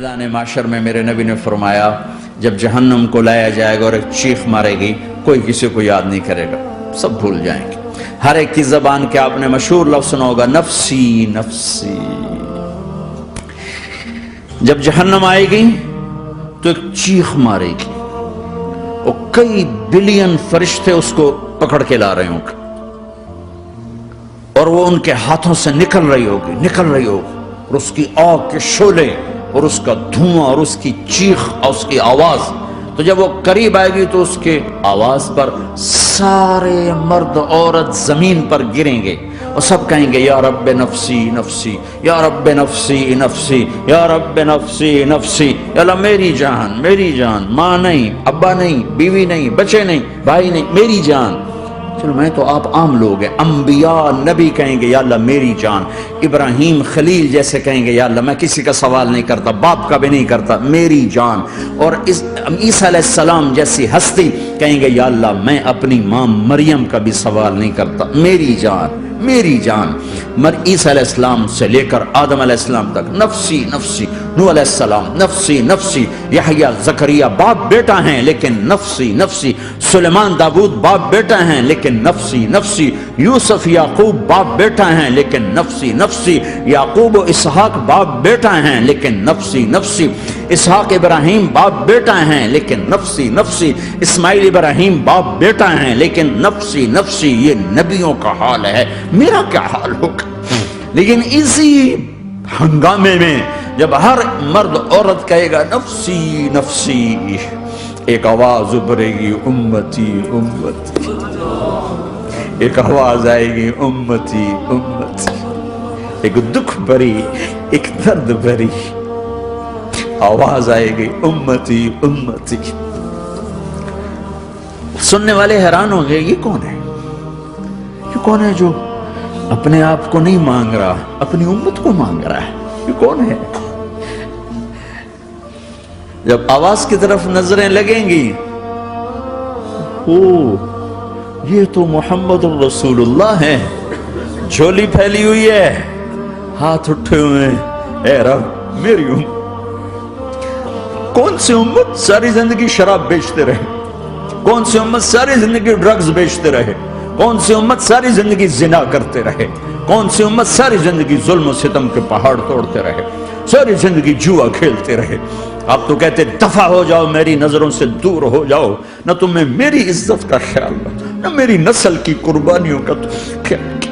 میدان معاشر میں میرے نبی نے فرمایا جب جہنم کو لایا جائے گا اور ایک چیخ مارے گی کوئی کسی کو یاد نہیں کرے گا، سب بھول جائیں گے۔ ہر ایک کی زبان کے آپ نے مشہور لفظ سنا ہوگا نفسی نفسی۔ جب جہنم آئے گی تو ایک چیخ مارے گی اور کئی بلین فرشتے اس کو پکڑ کے لا رہے ہوں گے اور وہ ان کے ہاتھوں سے نکل رہی ہوگی اور اس کی آگ کے شعلے اور اس کا دھواں اور اس کی چیخ اور اس کی آواز، تو جب وہ قریب آئے گی تو اس کے آواز پر سارے مرد عورت زمین پر گریں گے اور سب کہیں گے یا رب نفسی نفسی، یا رب نفسی نفسی، یا رب نفسی نفسی، یا اللہ میری جان، ماں نہیں، ابا نہیں، بیوی نہیں، بچے نہیں، بھائی نہیں، میری جان۔ چلو میں تو آپ عام لوگ ہیں، انبیاء نبی کہیں گے یا اللہ میری جان، ابراہیم خلیل جیسے کہیں گے یا اللہ میں کسی کا سوال نہیں کرتا، باپ کا بھی نہیں کرتا، میری جان، اور عیسیٰ علیہ السلام جیسی ہستی کہیں گے یا اللہ میں اپنی ماں مریم کا بھی سوال نہیں کرتا، میری جان میری جان۔ عیسیٰ علیہ السلام سے لے کر آدم علیہ السلام تک نفسی نفسی، نوح علیہ السلام نفسی نفسی، یحییٰ زکریا باپ بیٹا ہیں لیکن نفسی نفسی، سلیمان داؤد باپ بیٹا ہیں لیکن نفسی نفسی، یوسف یعقوب باپ بیٹا ہیں لیکن نفسی نفسی، یعقوب و اسحاق باپ بیٹا ہیں لیکن نفسی نفسی، اسحاق ابراہیم باپ بیٹا ہیں لیکن نفسی نفسی، اسماعیل ابراہیم باپ بیٹا ہیں لیکن نفسی نفسی۔ یہ نبیوں کا حال ہے، میرا کیا حال ہوگا؟ لیکن اسی ہنگامے میں جب ہر مرد عورت کہے گا نفسی نفسی، ایک آواز ابھرے گی امتی امتی، ایک آواز آئے گی امتی امتی، ایک دکھ بھری ایک درد بھری آواز آئے گی امتی امتی۔ سننے والے حیران ہوں گے یہ کون ہے، یہ کون ہے جو اپنے آپ کو نہیں مانگ رہا، اپنی امت کو مانگ رہا ہے، یہ کون ہے؟ جب آواز کی طرف نظریں لگیں گی، یہ تو محمد الرسول اللہ ہے، جھولی پھیلی ہوئی ہے، ہاتھ اٹھے ہوئے ہیں، اے رب میری امت۔ کون سی امت ساری زندگی شراب بیچتے رہے، کون سی امت ساری زندگی ڈرگز بیچتے رہے، کون سی امت ساری زندگی زنا کرتے رہے، کون سی امت ساری زندگی ظلم و ستم کے پہاڑ توڑتے رہے، ساری زندگی جوا کھیلتے رہے۔ آپ تو کہتے دفع ہو جاؤ، میری نظروں سے دور ہو جاؤ، نہ تمہیں میری عزت کا خیال نہ میری نسل کی قربانیوں کا خیال،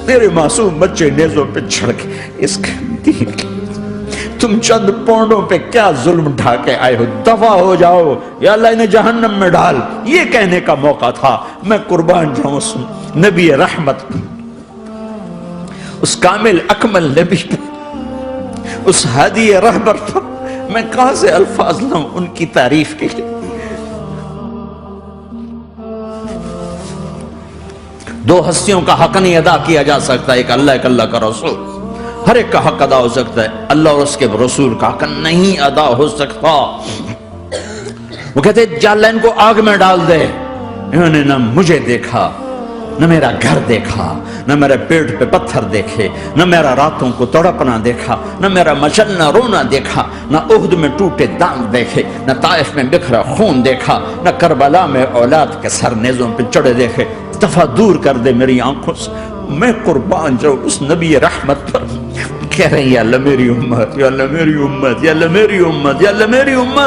میرے معصوم بچے نیزوں پہ چڑھ کے اس کے دین کی تم چند پونڈوں پہ کیا ظلم ڈھا کے آئے ہو، دفع ہو جاؤ یا اللہ انہیں جہنم میں ڈال۔ یہ کہنے کا موقع تھا، میں قربان جاؤں اس نبی رحمت پر، اس کامل اکمل نبی پر، اس ہادی رہبر پر، میں کہاں سے الفاظ لاؤں ان کی تعریف کے لیے۔ دو ہستیوں کا حق نہیں ادا کیا جا سکتا، ایک اللہ ایک اللہ کا رسول، ہر ایک کا حق ادا ہو سکتا ہے، اللہ اور اس کے رسول کا حق نہیں ادا ہو سکتا۔ وہ کہتے ہیں یا اللہ ان کو آگ میں ڈال دے، انہوں نے نہ مجھے دیکھا، نہ میرا گھر دیکھا، نہ میرے پیٹ پہ پتھر دیکھے، نہ میرا راتوں کو تڑپنا دیکھا، نہ میرا مچلنا رونا دیکھا، نہ احد میں ٹوٹے دانت دیکھے، نہ طائف میں بکھرا خون دیکھا، نہ کربلا میں اولاد کے سر نیزوں پہ چڑھے دیکھے۔ دفع دور کر دے میری آنکھوں سے، میں قربان جاؤں اس نبی رحمت پر۔ کہہ رہے ہیں یا اللہ میری امت، یا اللہ میری امت، یا اللہ میری امت، یا اللہ میری امت۔